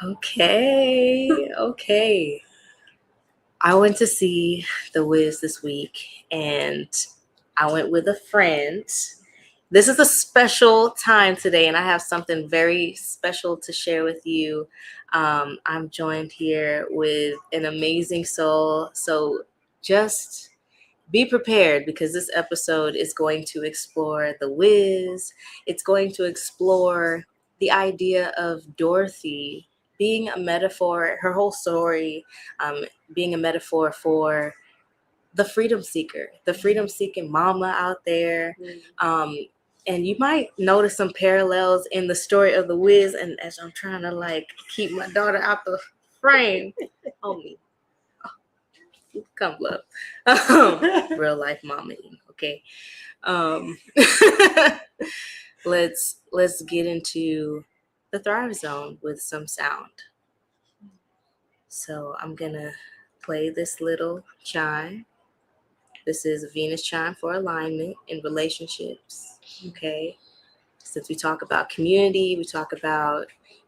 Okay. I went to see The Wiz this week, and I went with a friend. This is a special time today, and I have something very special to share with you. I'm joined here with an amazing soul, so just be prepared because this episode is going to explore The Wiz. It's going to explore the idea of Dorothy being a metaphor, her whole story being a metaphor for the freedom seeker, the freedom seeking mama out there. And you might notice some parallels in the story of The Wiz. And as I'm trying to keep my daughter out the frame, on me. Come love. Real life mama, okay. Let's get into the Thrive Zone with some sound. So I'm gonna play this little chime. This is a Venus chime for alignment in relationships. Okay. Since we talk about community, we talk about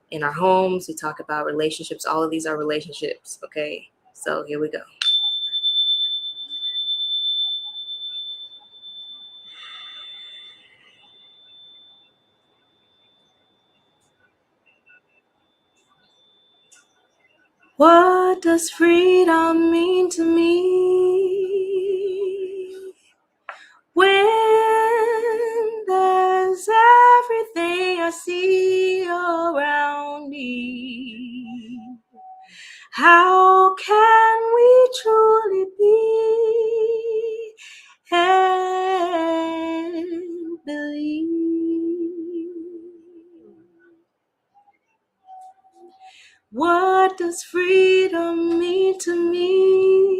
in our homes, we talk about relationships. All of these are relationships. Okay. So here we go. What does freedom mean to me? When there's everything I see around me, how can we truly be and believe? What does freedom mean to me?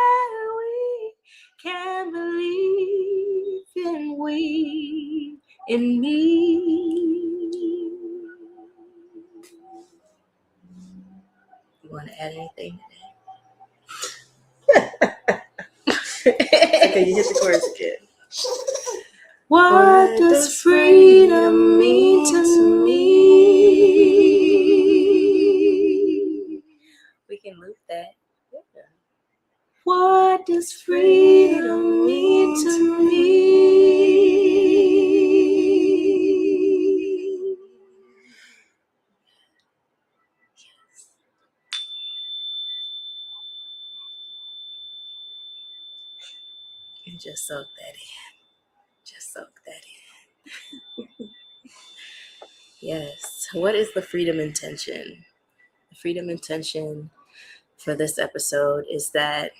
And we can believe in me. You want to add anything to that? Okay, you hit the chorus again. What does freedom mean to me? We can loop that. Yeah. What does freedom mean to me? And just soak that in. Just soak that in. Yes. What is the freedom intention? The freedom intention for this episode is that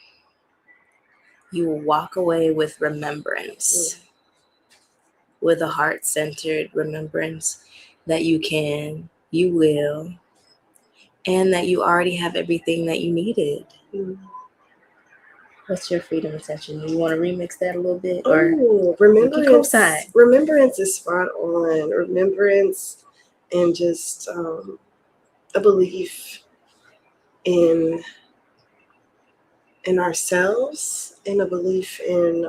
you will walk away with remembrance, with a heart-centered remembrance that you can, you will, and that you already have everything that you needed. What's your freedom intention? You want to remix that a little bit? Remembrance. Remembrance is spot on. Remembrance and just a belief in ourselves and a belief in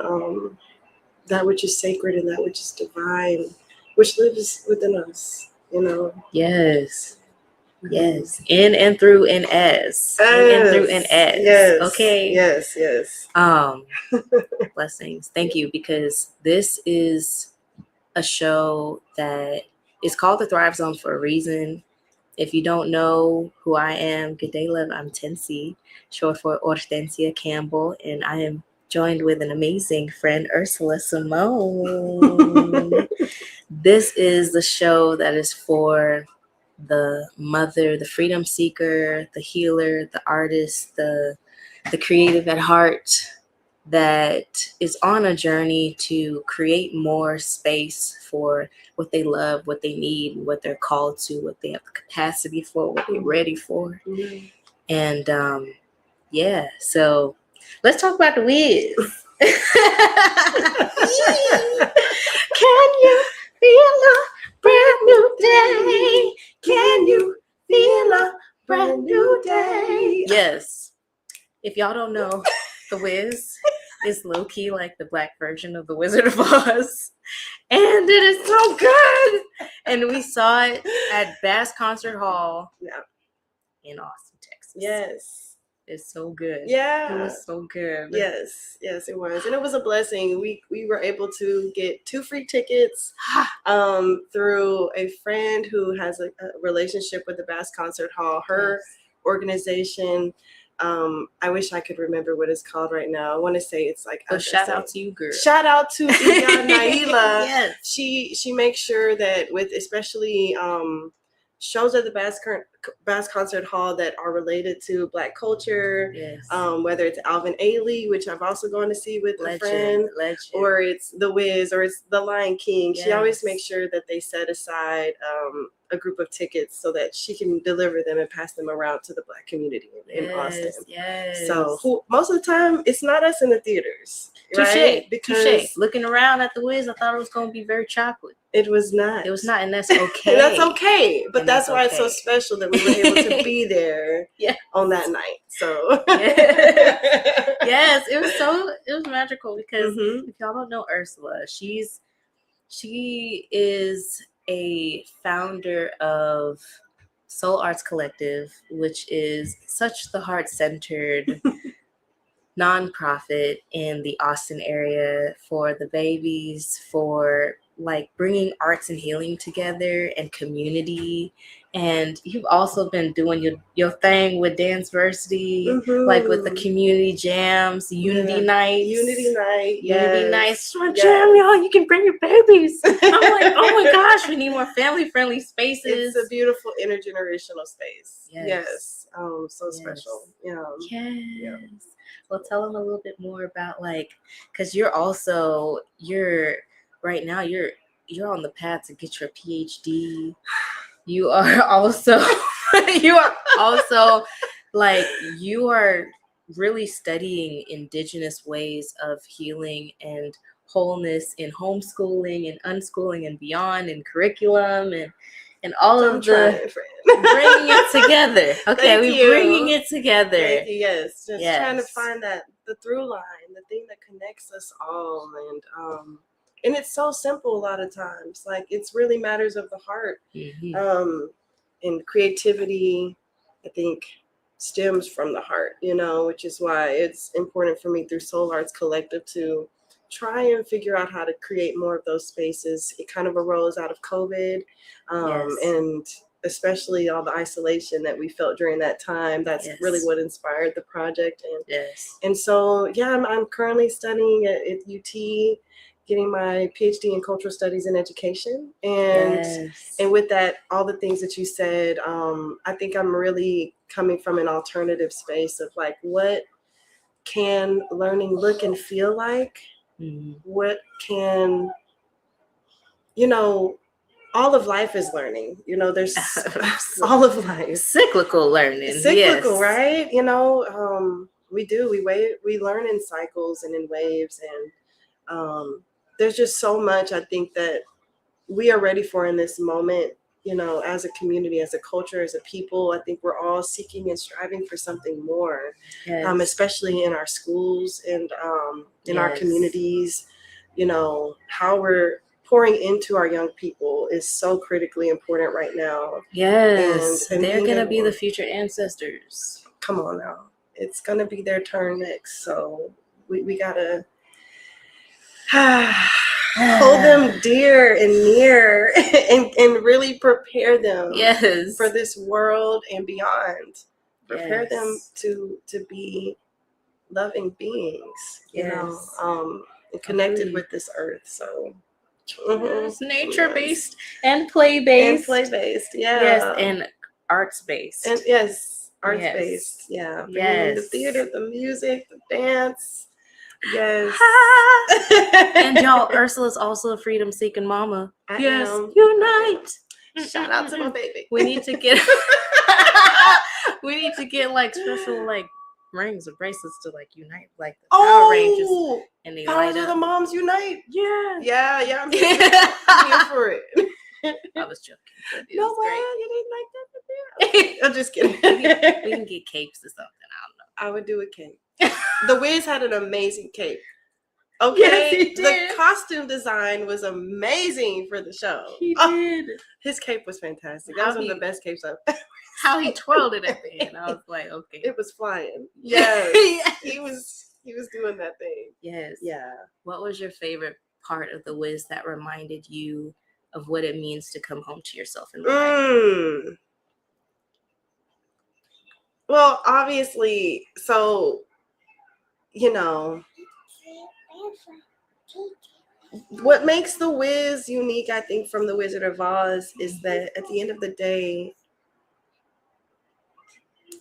that which is sacred and that which is divine, which lives within us, Yes. Yes. In and through and as. In and through and as. Yes. Okay. Yes. Blessings. Thank you, because this is a show that is called The Thrive Zone for a reason. If you don't know who I am, good day, love. I'm Tenci, short for Tenci Campbell, and I am joined with an amazing friend, Ursula Cimone. This is the show that is for the mother, the freedom seeker, the healer, the artist, the creative at heart, that is on a journey to create more space for what they love, what they need, what they're called to, what they have the capacity for, what they're ready for. Mm-hmm. And yeah, so let's talk about The Wiz. Can you feel a brand new day? Can you feel a a new day. Yes. If y'all don't know, The Wiz is low-key like the black version of The Wizard of Oz. And it is so good. And we saw it at Bass Concert Hall in Austin, Texas. Yes. It's so good. Yeah. It was so good. Yes, it was. And it was a blessing. We were able to get 2 free tickets through a friend who has a relationship with the Bass Concert Hall. Her organization, I wish I could remember what it's called right now. I want to say it's like... But shout out to you, girl. Shout out to Iyá Nailah. Yes. She makes sure that with especially shows at the Bass Concert Hall that are related to Black culture, whether it's Alvin Ailey, which I've also gone to see with a friend, or it's The Wiz, or it's The Lion King. She always makes sure that they set aside a group of tickets so that she can deliver them and pass them around to the Black community in Austin. Yes. So most of the time, it's not us in the theaters. Right? Because looking around at The Wiz, I thought it was going to be very chocolate. It was not. It was not, and that's okay. That's okay. But that's why it's so special that we were able to be there on that night. So yes, it was magical because if y'all don't know Ursula, she is a founder of Soul Arts Collective, which is such the heart-centered nonprofit in the Austin area for the babies, for like bringing arts and healing together and community. And you've also been doing your thing with Danceversity, like with the community jams, Unity nights. Unity nights. Jam, y'all, you can bring your babies. I'm like, oh my gosh, we need more family-friendly spaces. It's a beautiful intergenerational space. Yes. So special. Yes. Well, tell them a little bit more about because you're right now you're on the path to get your PhD. You are also you are really studying indigenous ways of healing and wholeness in homeschooling and unschooling and beyond, and curriculum and all of the bringing it together. Okay, bringing it together. Thank you. Yes, just trying to find the through line, the thing that connects us all, and it's so simple a lot of times. Like, it's really matters of the heart. And creativity, I think, stems from the heart, which is why it's important for me through Soul Arts Collective to try and figure out how to create more of those spaces. It kind of arose out of COVID, and especially all the isolation that we felt during that time. That's really what inspired the project. And so, I'm currently studying at UT, getting my PhD in cultural studies and education. And with that, all the things that you said, I think I'm really coming from an alternative space of like, what can learning look and feel like? What can, all of life is learning. There's all of life. Cyclical learning. Right? We learn in cycles and in waves, and there's just so much I think that we are ready for in this moment, as a community, as a culture, as a people. I think we're all seeking and striving for something more, especially in our schools and in our communities. How we're pouring into our young people is so critically important right now. Yes, and they're going to be the future ancestors. Come on now. It's going to be their turn next. So we got to hold them dear and near and really prepare them for this world and beyond. Prepare them to be loving beings, and connected with this earth. So it's nature-based and play-based. And arts-based. And arts-based. Yeah. Bringing the theater, the music, the dance. Yes. And y'all, Ursula's also a freedom-seeking mama. I am. Unite. Shout out to my baby. We need to get like special like rings or bracelets to like unite like the Power Rangers. And they Powers of the Moms Unite. Yeah. I'm here for it. I was joking. No way, you didn't like that? I'm just kidding. We can get capes or something. I don't know. I would do a cape. The Wiz had an amazing cape. Okay, yes, he did. The costume design was amazing for the show. He did. His cape was fantastic. That was one of the best capes I've ever seen. How he twirled it at the end. I was like, okay. It was flying. Yes. He was doing that thing. Yes. Yeah. What was your favorite part of the Wiz that reminded you of what it means to come home to yourself and why? Well, obviously, so, you know, what makes the Wiz unique, I think, from the Wizard of Oz is that at the end of the day,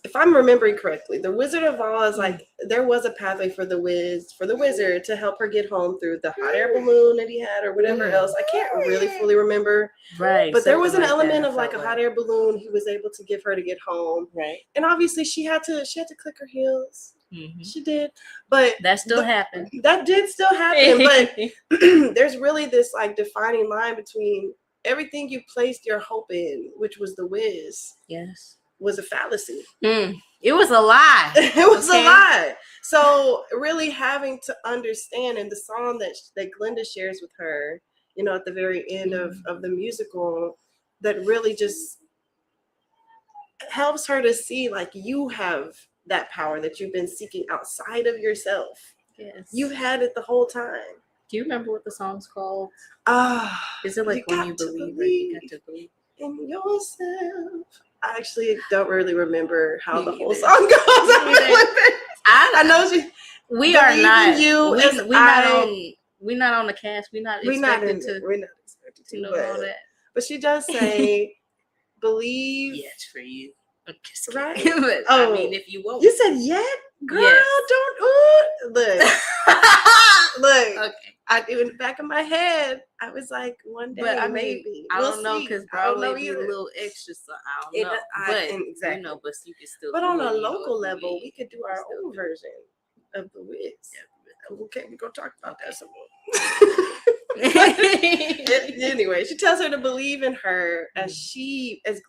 if I'm remembering correctly, the Wizard of Oz, like, there was a pathway for the wizard to help her get home through the hot air balloon that he had or whatever else. I can't really fully remember. Right. But there was an element of like a hot air balloon he was able to give her to get home. Right. And obviously she had to click her heels. Mm-hmm. She did. But that still happened. That did still happen. But there's really this like defining line between everything you placed your hope in, which was the Wiz. Yes. Was a fallacy. It was a lie. It was a lie. So really having to understand, and the song that Glinda shares with her, you know, at the very end of the musical, that really just helps her to see like you have that power that you've been seeking outside of yourself. Yes. You've had it the whole time. Do you remember what the song's called? Is it like When You Believe or You Got to Believe in Yourself? I actually don't really remember how the whole song goes. I know we are not. We're not on the cast. We're not expected to know all that. But she does say, "Believe." Yeah, it's for you. Right? But, I mean, if you won't. You said yet, girl. Yes. Don't look. Look. Okay. In the back of my head, I was like, one day, but maybe. I don't know, because probably be a little extra, so I don't know. Exactly. You know, but you can still. But on a local level, we could do our own version of the Wiz. Yeah. Okay, we're gonna talk about that some more. Anyway, she tells her to believe in her as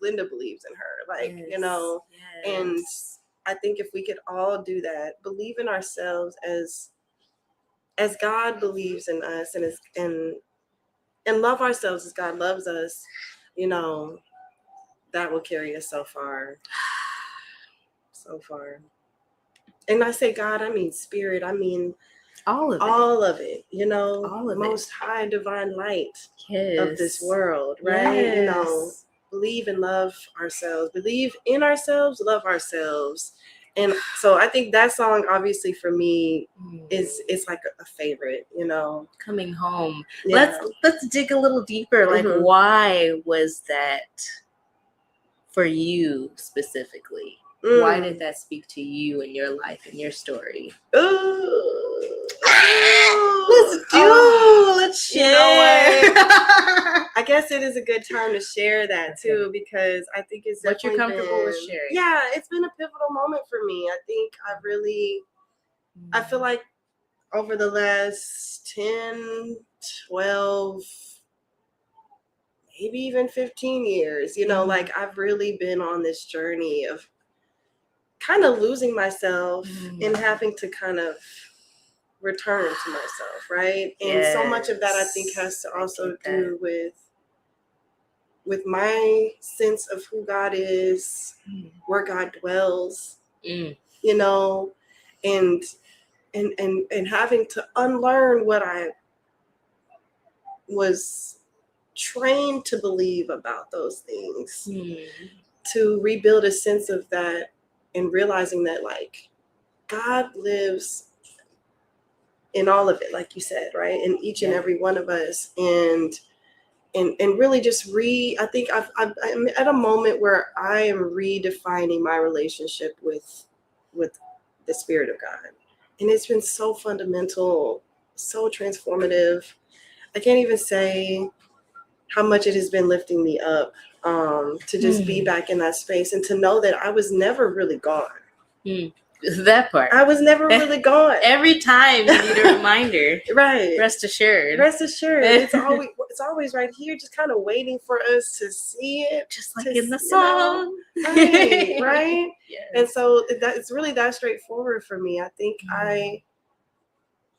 Glinda believes in her, like, you know. Yes. And I think if we could all do that, believe in ourselves as God believes in us, and love ourselves as God loves us, you know, that will carry us so far. So far. And I say God, I mean spirit, I mean all of it, you know, all of most high divine light of this world, right? Yes. You know, believe and love ourselves, believe in ourselves, love ourselves. And so I think that song, obviously, for me, it's like a favorite, you know. Coming home. Yeah. Let's dig a little deeper. Like, why was that for you specifically? Why did that speak to you in your life and your story? Let's share. You know what? I guess it is a good time to share that too, because I think it's what you're comfortable with sharing. Yeah, it's been a pivotal moment for me. I think I feel like over the last 10, 12, maybe even 15 years, you know, like I've really been on this journey of kind of losing myself and having to kind of return to myself, right? And so much of that I think has to also do with my sense of who God is, where God dwells, you know, and having to unlearn what I was trained to believe about those things, to rebuild a sense of that, and realizing that like God lives in all of it, like you said, right? In each and every one of us, and really just I think I'm at a moment where I am redefining my relationship with the Spirit of God, and it's been so fundamental, so transformative. I can't even say how much it has been lifting me up, to just be back in that space and to know that I was never really gone. That part. I was never really gone. Every time you need a reminder. Right. Rest assured. It's always it's always right here, just kind of waiting for us to see it, just like in the song. Right. Yes. And so it's really that straightforward for me. I think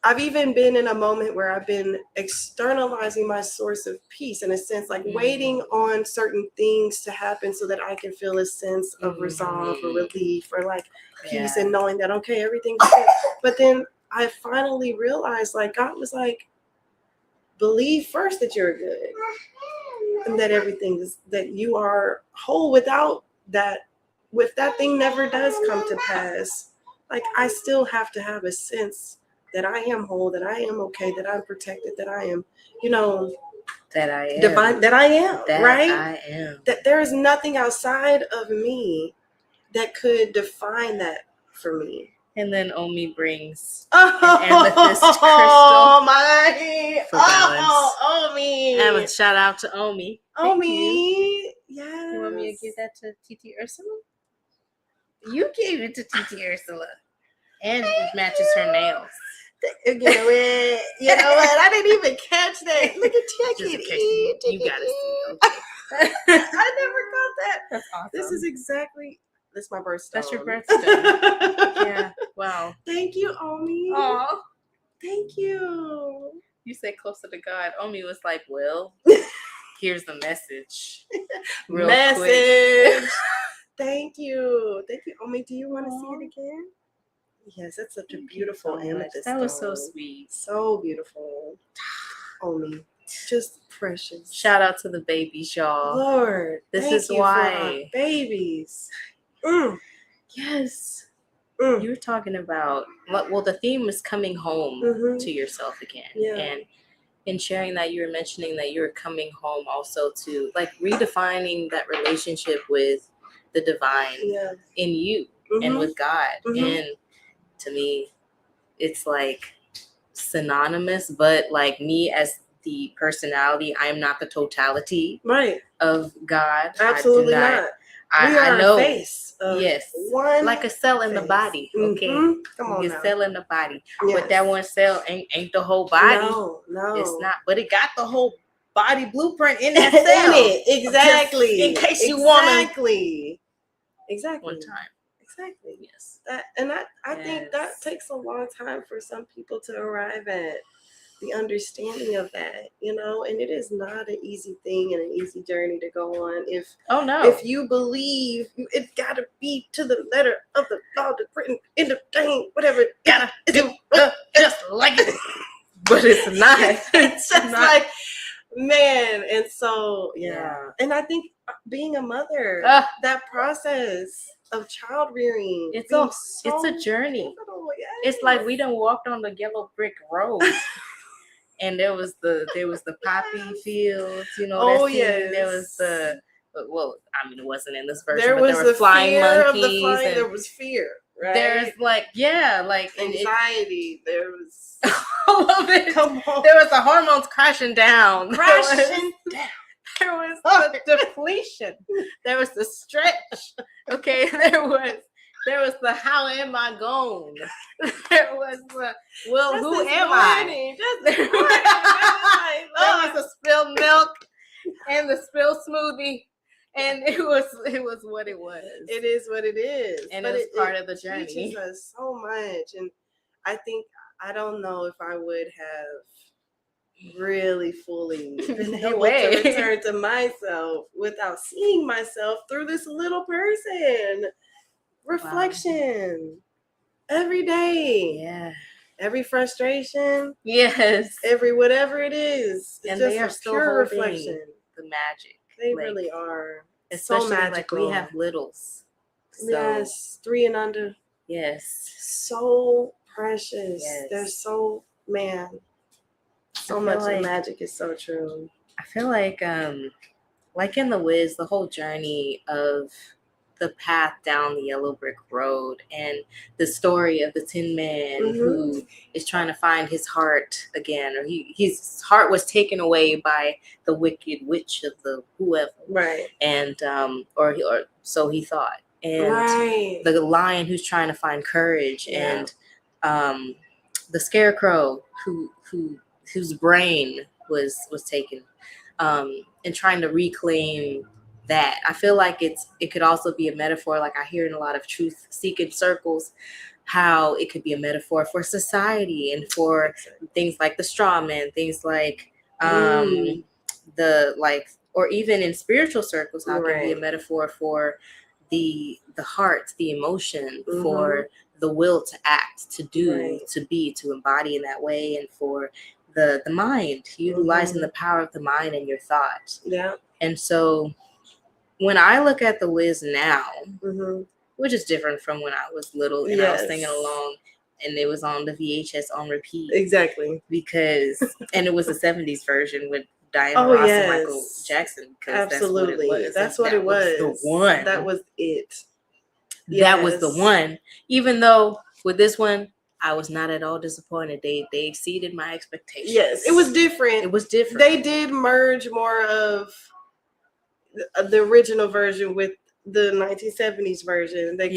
I've even been in a moment where I've been externalizing my source of peace, in a sense, like waiting on certain things to happen so that I can feel a sense of resolve or relief or like peace, and knowing that, okay, everything's good. But then I finally realized, like, God was like, believe first that you're good and that everything is, that you are whole. Without that, if that thing never does come to pass, like, I still have to have a sense that I am whole, that I am okay, that I'm protected, that I am, that I am divine, that I am, that right? I am. That there is nothing outside of me that could define that for me. And then Omi brings an amethyst crystal for balance. Omi! Shout out to Omi. Omi! Yes. You want me to give that to TT Ursula? You gave it to TT Ursula. And it matches her nails. You know what? I didn't even catch that. Look at you. You gotta see. Okay. I never got that. That's awesome. This is exactly. This is my birthstone. That's your birthstone. Yeah. Wow. Thank you, Omi. Aw. Thank you. You say closer to God. Omi was like, well, here's the message. Real quick. Thank you. Thank you, Omi. Do you want to see it again? Yes, that's such a beautiful amethyst. That was so sweet. So beautiful. Omi. Just precious. Shout out to the babies, y'all. Lord. This is why. Babies. Yes. You were talking about, well, the theme is coming home to yourself again. Yeah. And in sharing that, you were mentioning that you're coming home also to, like, redefining that relationship with the divine in you and with God. And to me, it's like synonymous, but like me as the personality, I am not the totality of God. Absolutely not. I know. A face of one, like a cell in the body. Okay, come on, a cell in the body, but that one cell ain't the whole body. No, it's not. But it got the whole body blueprint in that cell. In it, exactly. Just in case you want exactly. One time. Exactly. Yes. I think that takes a long time for some people to arrive at the understanding of that, and it is not an easy thing and an easy journey to go on. If you believe it's got to be to the letter of the law that's written in the thing, whatever, gotta do just like it, but it's not. It's just not. Like, man. And so and I think being a mother, that process of child rearing, it's a journey. It's like we done walked on the yellow brick road. And there was the poppy fields, there was the, well, I mean, it wasn't in this version, but there were flying monkeys. There was fear, right? There's anxiety. There was all of it. Come on. There was the hormones crashing down. There was the depletion. There was the stretch. Okay, there was the how am I gone? There was the who am I? There was the spilled milk and the spilled smoothie, and it was what it was. It is what it is, and it's part of the journey. It teaches us so much, and I don't know if I would have really fully been able to return to myself without seeing myself through this little person. Reflection every day, every frustration, every whatever it is, and just they are still pure reflection. The magic, they really are. Especially so magical. Like we have littles, so, 3 and under. So precious. They're so so much like, magic is so true. I feel like in the Wiz, the whole journey of the path down the yellow brick road and the story of the Tin Man who is trying to find his heart again, or his heart was taken away by the wicked witch of the whoever, and or so he thought, and the lion who's trying to find courage, and the scarecrow whose brain was taken, and trying to reclaim that. I feel like it could also be a metaphor, like I hear in a lot of truth seeking circles, how it could be a metaphor for society and for things like the straw man, things like the like, or even in spiritual circles, how it can be a metaphor for the heart, the emotion, for the will to act, to do, to be, to embody in that way, and for the mind, utilizing the power of the mind and your thought. Yeah. And so when I look at the Wiz now, which is different from when I was little and I was singing along and it was on the VHS on repeat. Exactly. Because, and it was the 70s version with Diana Ross and Michael Jackson. Absolutely. That's what it was. That was the one. That was it. That was the one. Even though with this one, I was not at all disappointed. They exceeded my expectations. Yes, it was different. It was different. They did merge more of the original version with the 1970s version. They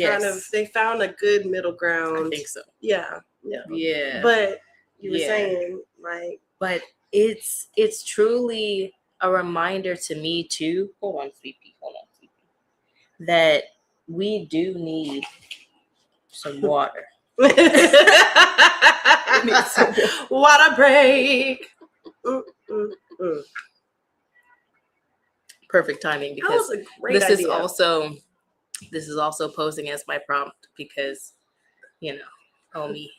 they found a good middle ground. I think so. Yeah. But you were saying, like, but it's truly a reminder to me too. Hold on, Sleepy. That we do need some water. Water break. Perfect timing, because this is also posing as my prompt, because homie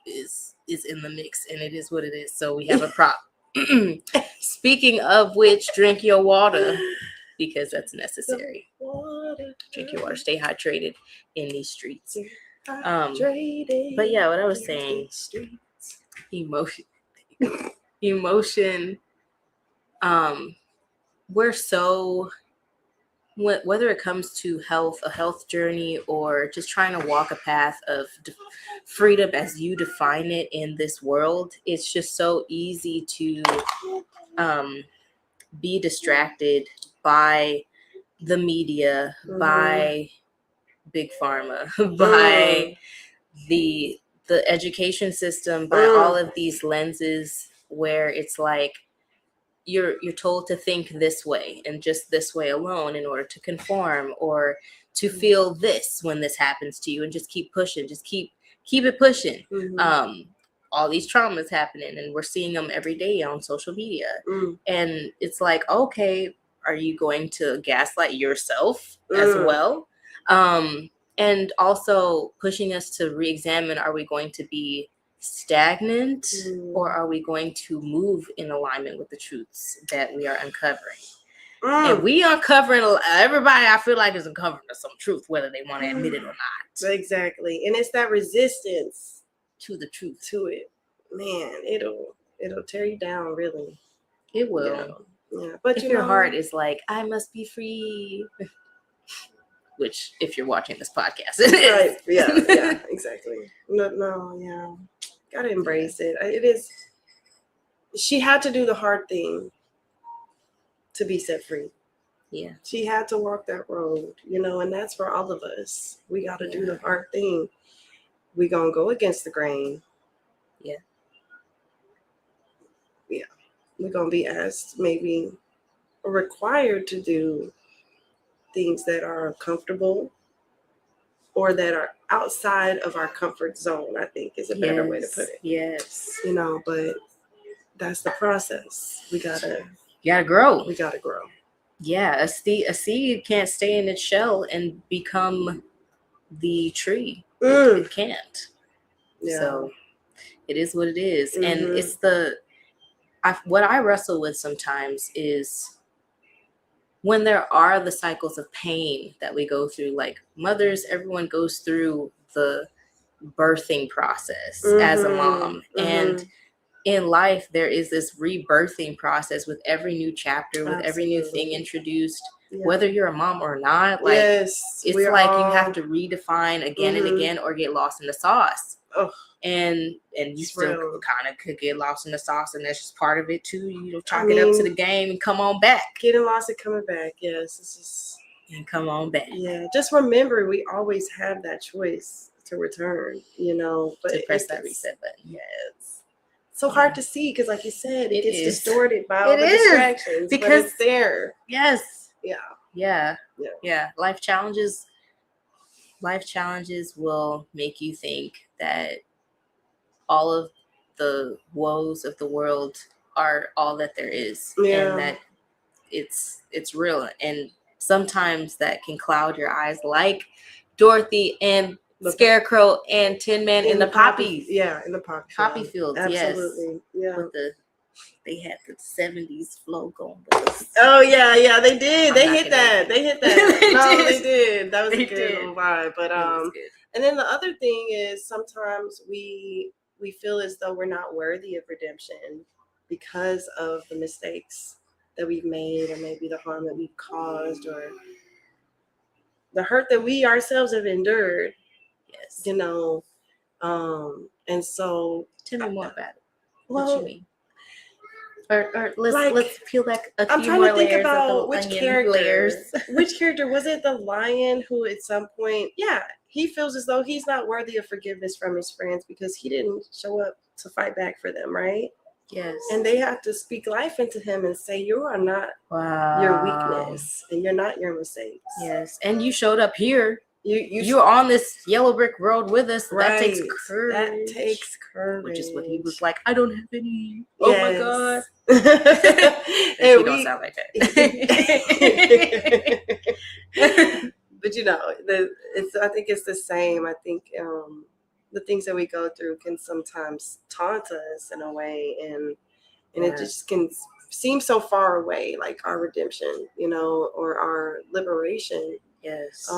is in the mix, and it is what it is. So we have a prop. Speaking of which, drink your water, because that's necessary. Drink your water. Stay hydrated in these streets. But yeah, what I was saying, emotion. We're so, whether it comes to a health journey, or just trying to walk a path of freedom as you define it in this world, it's just so easy to be distracted by the media, by big pharma, by the education system, by all of these lenses where it's like you're told to think this way and just this way alone in order to conform, or to feel this when this happens to you, and just keep pushing, just keep it pushing. All these traumas happening, and we're seeing them every day on social media. And it's like, okay, are you going to gaslight yourself as well? And also pushing us to re-examine, are we going to be stagnant, or are we going to move in alignment with the truths that we are uncovering? And we uncovering, everybody I feel like is uncovering some truth, whether they want to admit it or not. Exactly. And it's that resistance to the truth, to it, man, it'll tear you down, really. It will. Yeah. But if your heart is like, I must be free, which, if you're watching this podcast, it is. Right. Yeah, exactly. No, gotta embrace it. It is. She had to do the hard thing to be set free. Yeah. She had to walk that road, and that's for all of us. We got to do the hard thing. We gonna go against the grain. Yeah. We're gonna be asked, maybe required to do things that are comfortable, or that are outside of our comfort zone, I think is a better way to put it. Yes. But that's the process. We gotta grow. We gotta grow. Yeah, a seed can't stay in its shell and become the tree. It can't. Yeah. So it is what it is. And it's what I wrestle with sometimes is when there are the cycles of pain that we go through, like mothers, everyone goes through the birthing process as a mom. And in life, there is this rebirthing process with every new chapter, with every new thing introduced, whether you're a mom or not. Like, it's like you have to redefine again and again, or get lost in the sauce. And you still kind of could get lost in the sauce, and that's just part of it too. Chalk it up to the game and come on back. Getting lost and coming back, yes. It's just, and come on back. Yeah, just remember, we always have that choice to return. But to press that reset button. Yes. so hard to see because, like you said, it gets is distorted by all the distractions. Because but it's there. Yes. Yeah. Life challenges will make you think that all of the woes of the world are all that there is, and that it's real. And sometimes that can cloud your eyes, like Dorothy and Scarecrow and Tin Man in the poppies. In the poppy fields. Absolutely. Yes. They had the 70s flow going. Oh yeah, they did. They hit that. They did. That was a good vibe. But and then the other thing is sometimes we feel as though we're not worthy of redemption because of the mistakes that we've made, or maybe the harm that we've caused, or the hurt that we ourselves have endured. Yes. And so tell me more about it. What you mean? Or let's peel back a few more layers. I'm trying to think about which character was it? The lion who at some point, he feels as though he's not worthy of forgiveness from his friends because he didn't show up to fight back for them, right? Yes. And they have to speak life into him and say, you are not your weakness, and you're not your mistakes. Yes. And you showed up here. You're on this yellow brick road with us. Right. That takes courage. Which is what he was like, I don't have any. Yes. Oh my God. And you don't sound like that. But I think it's the same. I think the things that we go through can sometimes taunt us in a way, and it just can seem so far away, like our redemption, or our liberation. Yes.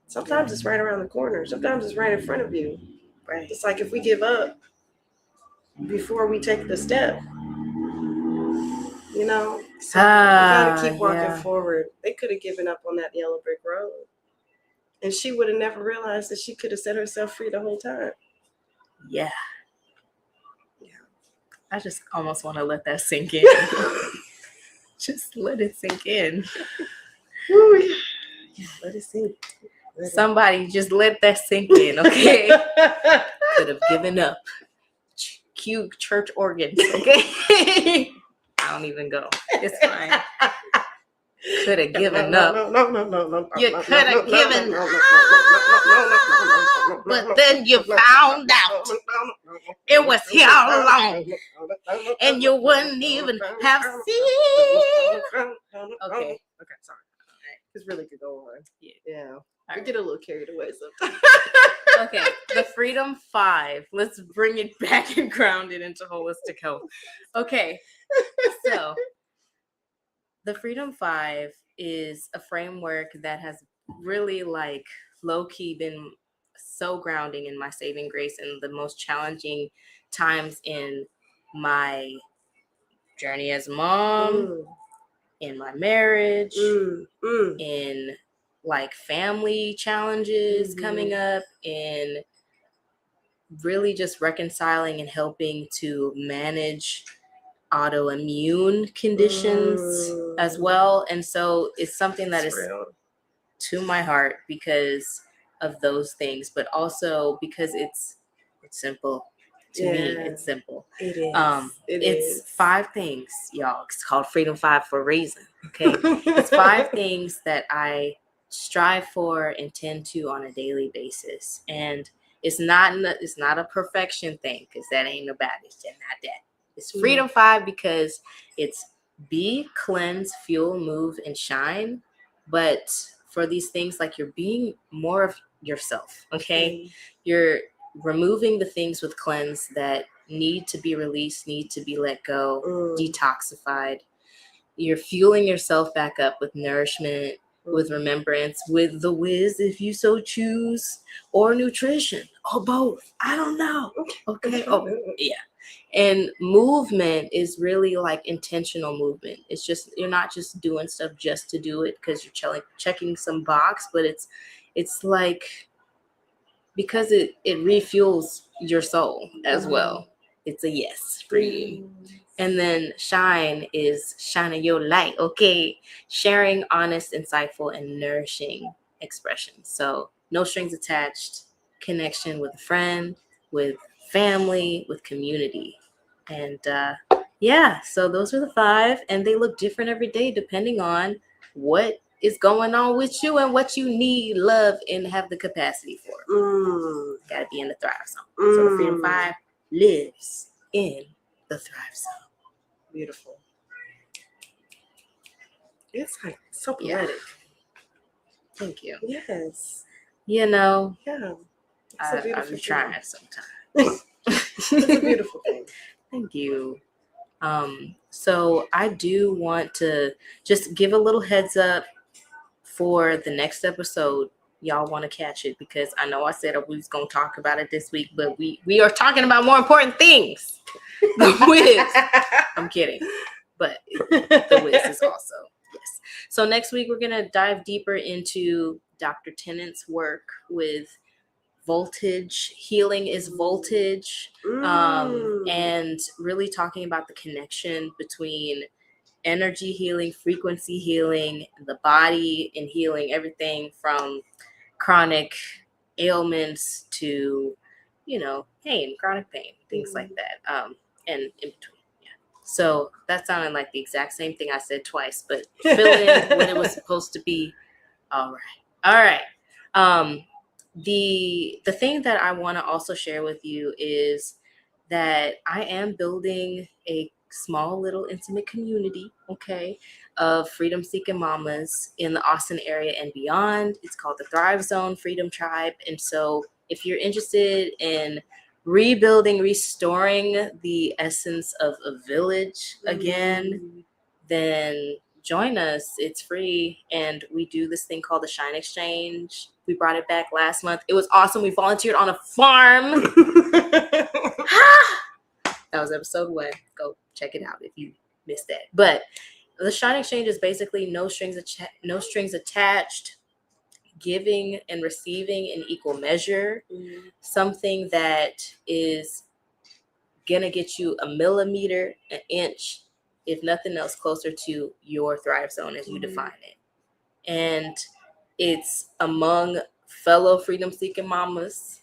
Sometimes it's right around the corner. Sometimes it's right in front of you. Right. It's like if we give up before we take the step, so we gotta keep walking forward. They could have given up on that yellow brick road, and she would have never realized that she could have set herself free the whole time. Yeah. I just almost want to let that sink in. Just let it sink in. Ooh, yeah. Let it sink. Somebody just let that sink in, okay? Could have given up. Cue church organs, okay? I don't even go. It's fine. Could have given up. No. You could have given up. But then you found out it was here all along. And you wouldn't even have seen. Okay, sorry. This really could go on. Yeah. Right. We get a little carried away sometimes. Okay, the Freedom 5. Let's bring it back and ground it into holistic health. Okay, so the Freedom 5 is a framework that has really low-key been so grounding in my saving grace in the most challenging times in my journey as a mom, in my marriage, in family challenges coming up, in really just reconciling and helping to manage autoimmune conditions as well. And so it's something that is real to my heart because of those things, but also because it's simple. To me, it's simple. It is. It's 5 things, y'all. It's called Freedom 5 for a reason. Okay. It's 5 things that I strive for and tend to on a daily basis. And it's not a perfection thing, because that ain't about it. It's not that. It's Freedom 5 because it's be, cleanse, fuel, move, and shine. But for these things, you're being more of yourself. Okay. You're removing the things with cleanse that need to be released, need to be let go, detoxified. You're fueling yourself back up with nourishment, with remembrance, with the whiz, if you so choose, or nutrition, or both. I don't know. Okay. And movement is really intentional movement. It's just, you're not just doing stuff just to do it because you're checking some box, but it's because it refuels your soul as well. It's a yes for you. And then shine is shining your light, okay? Sharing honest, insightful, and nourishing expressions. So no strings attached, connection with a friend, with family, with community. And yeah, so those are the 5, and they look different every day depending on what is going on with you and what you need, love, and have the capacity for. Gotta be in the Thrive Zone. So the Freedom 5 lives in the Thrive Zone. Beautiful. It's like so poetic. Yeah. Thank you. Yes. You know, yeah. I'm trying sometimes. It's a beautiful thing. Thank you. So I do want to just give a little heads up for the next episode. Y'all want to catch it, because I know I said we was going to talk about it this week, but we are talking about more important things. The Wiz. I'm kidding. But the Wiz is also, yes. So next week, we're going to dive deeper into Dr. Tennant's work with voltage. Healing is voltage. And really talking about the connection between energy healing, frequency healing, the body and healing, everything from chronic ailments to, pain, chronic pain, things like that. And in between. Yeah. So that sounded like the exact same thing I said twice, but fill in what it was supposed to be. All right. The thing that I want to also share with you is that I am building a small little intimate community, okay, of freedom seeking mamas in the Austin area and beyond. It's called the Thrive Zone Freedom Tribe. And so if you're interested in rebuilding, restoring the essence of a village again, then join us. It's free, and we do this thing called the Shine Exchange. We brought it back last month. It was awesome. We volunteered on a farm. That was episode 1. Go check it out if you missed that. But the Shine Exchange is basically no strings attached, giving and receiving in equal measure. Something that is gonna get you a millimeter, an inch, if nothing else, closer to your Thrive Zone as you define it. And it's among fellow freedom seeking mamas.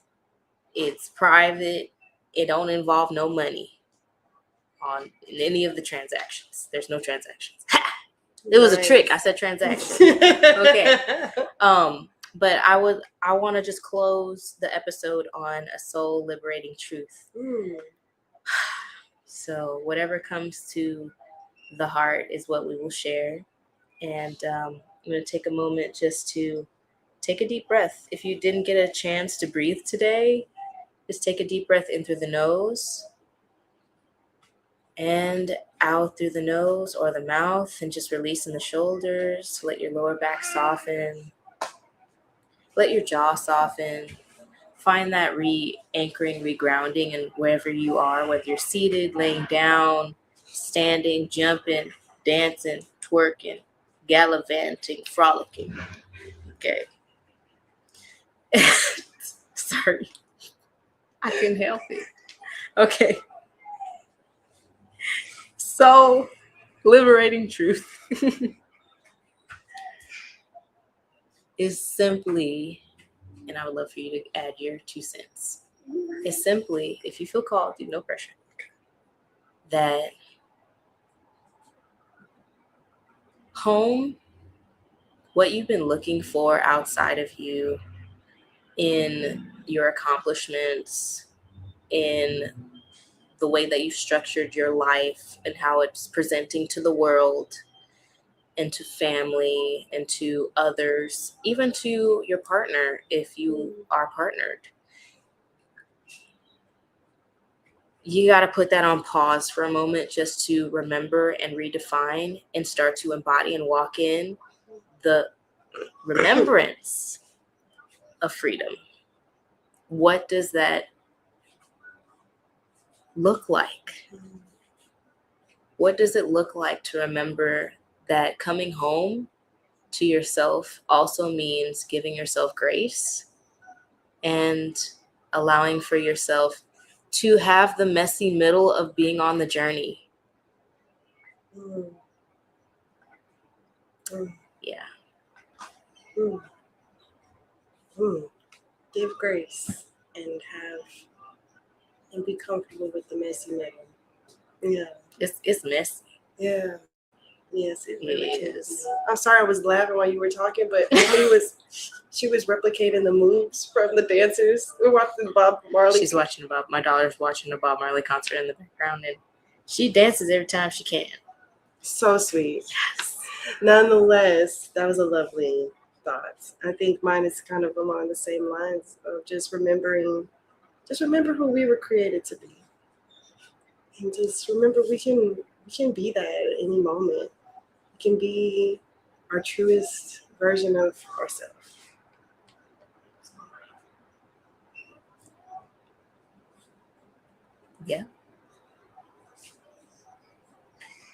It's private. It don't involve no money in any of the transactions. There's no transactions. It was a trick. I said transactions. Okay. But I want to just close the episode on a soul liberating truth. So whatever comes to the heart is what we will share. And I'm going to take a moment just to take a deep breath. If you didn't get a chance to breathe today, just take a deep breath in through the nose and out through the nose or the mouth, and just releasing the shoulders. Let your lower back soften. Let your jaw soften. Find that re-anchoring, regrounding, and wherever you are, whether you're seated, laying down, standing, jumping, dancing, twerking, gallivanting, frolicking. Okay. Sorry. I couldn't help it. Okay. So, liberating truth is simply, and I would love for you to add your 2 cents. It's simply, if you feel called, no pressure, that home, what you've been looking for outside of you, in your accomplishments, in the way that you've structured your life and how it's presenting to the world and to family and to others, even to your partner if you are partnered. You got to put that on pause for a moment just to remember and redefine and start to embody and walk in the remembrance of freedom. What does that look like? What does it look like to remember that coming home to yourself also means giving yourself grace and allowing for yourself to have the messy middle of being on the journey? Yeah. Give grace and have and be comfortable with the messy middle. Yeah. It's messy. Yeah. Yes, it really is. I'm sorry I was laughing while you were talking, but she was replicating the moves from the dancers. We're watching Bob Marley. She's watching my daughter's watching a Bob Marley concert in the background, and she dances every time she can. So sweet. Yes. Nonetheless, that was a lovely thought. I think mine is kind of along the same lines of just remember who we were created to be. And just remember we can be that at any moment. We can be our truest version of ourselves. Yeah.